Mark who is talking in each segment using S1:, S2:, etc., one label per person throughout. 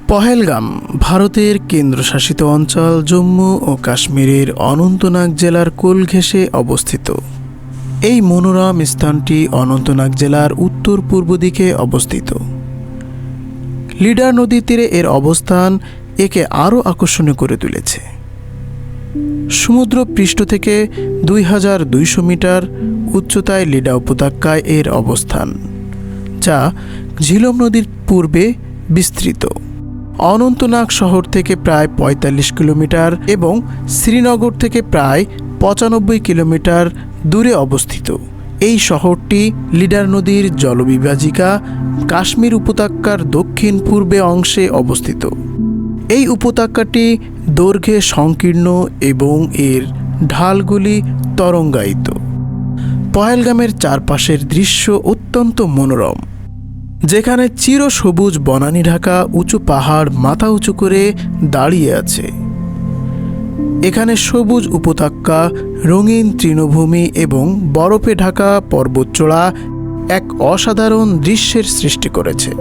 S1: পহেলগাম ভারতের কেন্দ্রশাসিত অঞ্চল জম্মু ও কাশ্মীরের অনন্তনাগ জেলার কোল ঘেঁষে অবস্থিত। এই মনোরম স্থানটি অনন্তনাগ জেলার উত্তর পূর্ব দিকে অবস্থিত। লিডার নদীর তীরে এর অবস্থান একে আরও আকর্ষণীয় করে তুলেছে। সমুদ্র পৃষ্ঠ থেকে 2200 মিটার উচ্চতায় লিডা উপত্যকায় এর অবস্থান, যা ঝিলম নদীর পূর্বে বিস্তৃত। অনন্তনাগ শহর থেকে প্রায় 45 কিলোমিটার এবং শ্রীনগর থেকে প্রায় 95 কিলোমিটার দূরে অবস্থিত। এই শহরটি লিডার নদীর জলবিভাজিকা কাশ্মীর উপত্যকার দক্ষিণ পূর্বে অংশে অবস্থিত। এই উপত্যকাটি দৈর্ঘ্যে সংকীর্ণ এবং এর ঢালগুলি তরঙ্গায়িত। পহেলগামের চারপাশের দৃশ্য অত্যন্ত মনোরম, যেখানে চিরসবুজ বনানী ঢাকা উঁচু পাহাড় মাথা উঁচু করে দাঁড়িয়ে আছে। এখানে সবুজ উপত্যকা, রঙিন তৃণভূমি এবং বরফে ঢাকা পর্বতচূড়া এক অসাধারণ দৃশ্যের সৃষ্টি করেছে।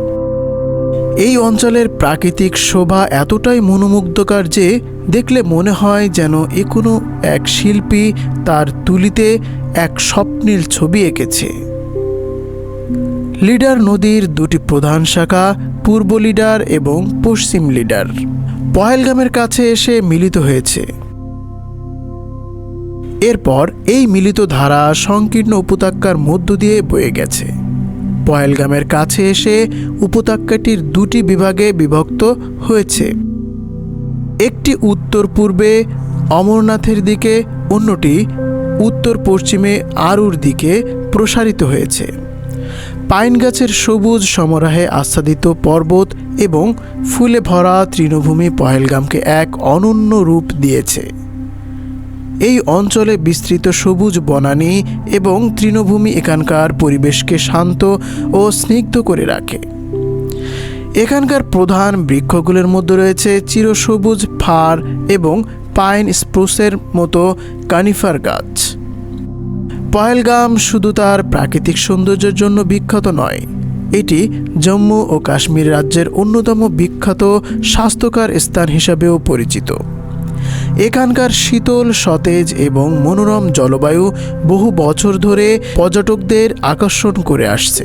S1: এই অঞ্চলের প্রাকৃতিক শোভা এতটাই মনোমুগ্ধকর যে দেখলে মনে হয় যেন কোনো এক শিল্পী তার তুলিতে এক স্বপ্নীল ছবি এঁকেছে। লিডার নদীর দুটি প্রধান শাখা পূর্ব লিডার এবং পশ্চিম লিডার পহেলগামের কাছে এসে মিলিত হয়েছে। এরপর এই মিলিত ধারা সংকীর্ণ উপত্যকার মধ্য দিয়ে বয়ে গেছে। পহেলগামের কাছে এসে উপত্যকাটির দুটি বিভাগে বিভক্ত হয়েছে। একটি উত্তর পূর্বে অমরনাথের দিকে, অন্যটি উত্তর পশ্চিমে আরুর দিকে প্রসারিত হয়েছে। পাইন গাছের সবুজ সমারোহে আচ্ছাদিত পর্বত এবং ফুলে ভরা তৃণভূমি পহেলগামকে এক অনন্য রূপ দিয়েছে। এই অঞ্চলে বিস্তৃত সবুজ বনানী এবং তৃণভূমি এখানকার পরিবেশকে শান্ত ও স্নিগ্ধ করে রাখে। এখানকার প্রধান বৃক্ষগুলোর মধ্যে রয়েছে চিরসবুজ ফার এবং পাইন স্প্রুসের মতো কানিফার গাছ। পহেলগাম শুধু তার প্রাকৃতিক সৌন্দর্যের জন্য বিখ্যাত নয়, এটি জম্মু ও কাশ্মীর রাজ্যের অন্যতম বিখ্যাত স্বাস্থ্যকর স্থান হিসাবেও পরিচিত। এখানকার শীতল, সতেজ এবং মনোরম জলবায়ু বহু বছর ধরে পর্যটকদের আকর্ষণ করে আসছে।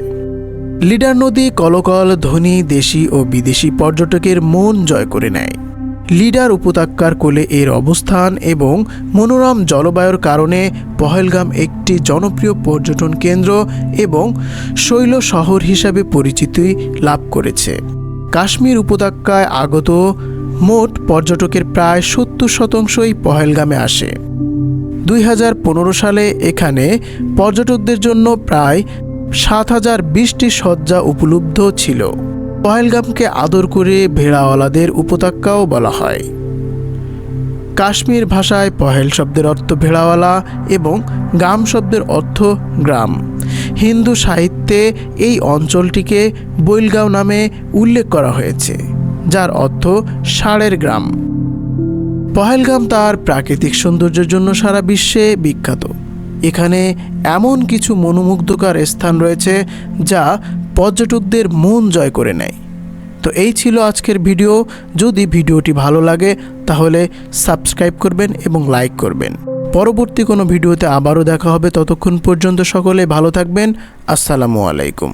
S1: লিডার নদী কলকল ধ্বনি দেশি ও বিদেশি পর্যটকের মন জয় করে নেয়। লিডার উপত্যকার কোলে এর অবস্থান এবং মনোরম জলবায়ুর কারণে পহেলগাম একটি জনপ্রিয় পর্যটন কেন্দ্র এবং শৈল শহর হিসাবে পরিচিতি লাভ করেছে। কাশ্মীর উপত্যকায় আগত মোট পর্যটকের প্রায় 70% পহেলগামে আসে। 2015 সালে এখানে পর্যটকদের জন্য প্রায় 7020টি শয্যা উপলব্ধ ছিল। পহেলগামকে আদর করে ভেড়াওয়ালাদের উপত্যকাও বলা হয়। কাশ্মীর ভাষায় পহেল শব্দের অর্থ ভেড়াওয়ালা এবং গাম শব্দের অর্থ গ্রাম। হিন্দু সাহিত্যে এই অঞ্চলটিকে বৈলগাঁও নামে উল্লেখ করা হয়েছে, যার অর্থ ষাঁড়ের গ্রাম। পহেলগাম তার প্রাকৃতিক সৌন্দর্যের জন্য সারা বিশ্বে বিখ্যাত। এখানে এমন কিছু মনোমুগ্ধকর স্থান রয়েছে যা পর্যটকদের মন জয় করে নেয়। তো এই ছিল আজকের ভিডিও। যদি ভিডিওটি ভালো লাগে তাহলে সাবস্ক্রাইব করবেন এবং লাইক করবেন। পরবর্তী কোনো ভিডিওতে আবারও দেখা হবে। ততক্ষণ পর্যন্ত সকলে ভালো থাকবেন। আসসালামু আলাইকুম।